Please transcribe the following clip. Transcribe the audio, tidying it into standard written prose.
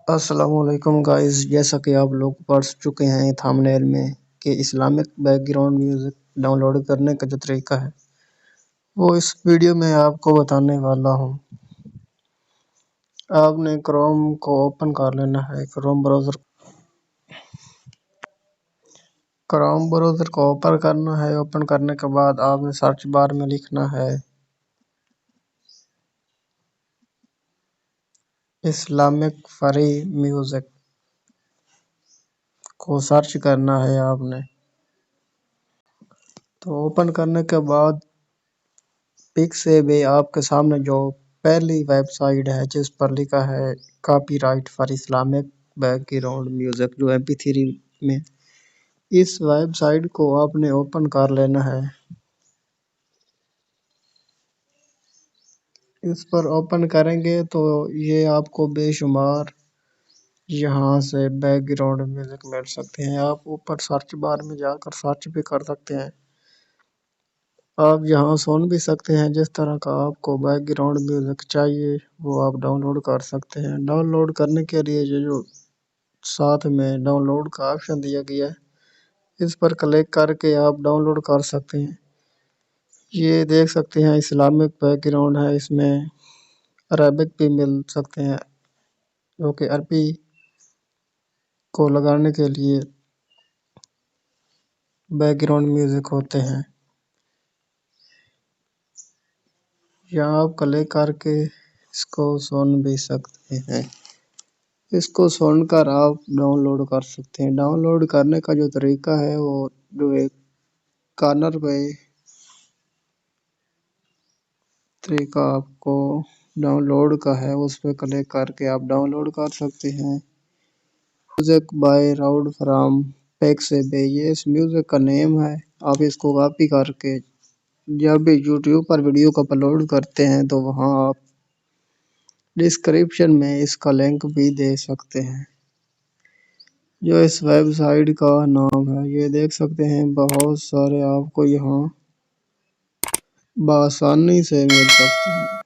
السلام علیکم گائز، جیسا کہ آپ لوگ پڑھ چکے ہیں تھامنیل میں کہ Islamic background music download کرنے کا جو طریقہ ہے وہ اس ویڈیو میں آپ کو بتانے والا ہوں۔ آپ نے کروم کو اوپن کر لینا ہے، کروم براؤزر کو اوپن کرنا ہے۔ اوپن کرنے کے بعد آپ نے سرچ بار میں لکھنا ہے اسلامک فری میوزک کو سرچ کرنا ہے آپ نے۔ تو اوپن کرنے کے بعد پک سے بھی آپ کے سامنے جو پہلی ویب سائٹ ہے جس پر لکھا ہے copy right for Islamic background music, جو MP3 میں، اس ویب سائٹ کو آپ نے اوپن کر لینا ہے۔ اس پر اوپن کریں گے تو یہ آپ کو بے شمار یہاں سے بیک گراؤنڈ میوزک مل سکتے ہیں۔ آپ اوپر سرچ بار میں جا کر سرچ بھی کر سکتے ہیں۔ آپ یہاں سن بھی سکتے ہیں، جس طرح کا آپ کو بیک گراؤنڈ میوزک چاہیے وہ آپ ڈاؤن لوڈ کر سکتے ہیں۔ ڈاؤن لوڈ کرنے کے لیے یہ جو ساتھ میں ڈاؤن لوڈ کا آپشن دیا گیا ہے، اس پر کلک کر کے آپ ڈاؤن لوڈ کر سکتے ہیں۔ یہ دیکھ سکتے ہیں اسلامک بیک گراؤنڈ ہے، اس میں عربک بھی مل سکتے ہیں، جو کہ عربی کو لگانے کے لیے بیک گراؤنڈ میوزک ہوتے ہیں۔ یہاں آپ کلک کر کے اس کو سن بھی سکتے ہیں۔ اس کو سن کر آپ ڈاؤن لوڈ کر سکتے ہیں۔ ڈاؤن لوڈ کرنے کا جو طریقہ ہے وہ جو ایک کارنر پہ طریقہ آپ کو ڈاؤن لوڈ کا ہے، اس پہ کلک کر کے آپ ڈاؤن لوڈ کر سکتے ہیں۔ میوزک بائی راؤڈ فرام پیک سے بے، یہ اس میوزک کا نیم ہے۔ آپ اس کو کاپی کر کے جب بھی YouTube پر ویڈیو کو اپلوڈ کرتے ہیں تو وہاں آپ ڈسکرپشن میں اس کا لنک بھی دے سکتے ہیں، جو اس ویب سائٹ کا نام ہے۔ یہ دیکھ سکتے ہیں بہت سارے آپ کو یہاں بآسانی سے مل سکتے ہیں۔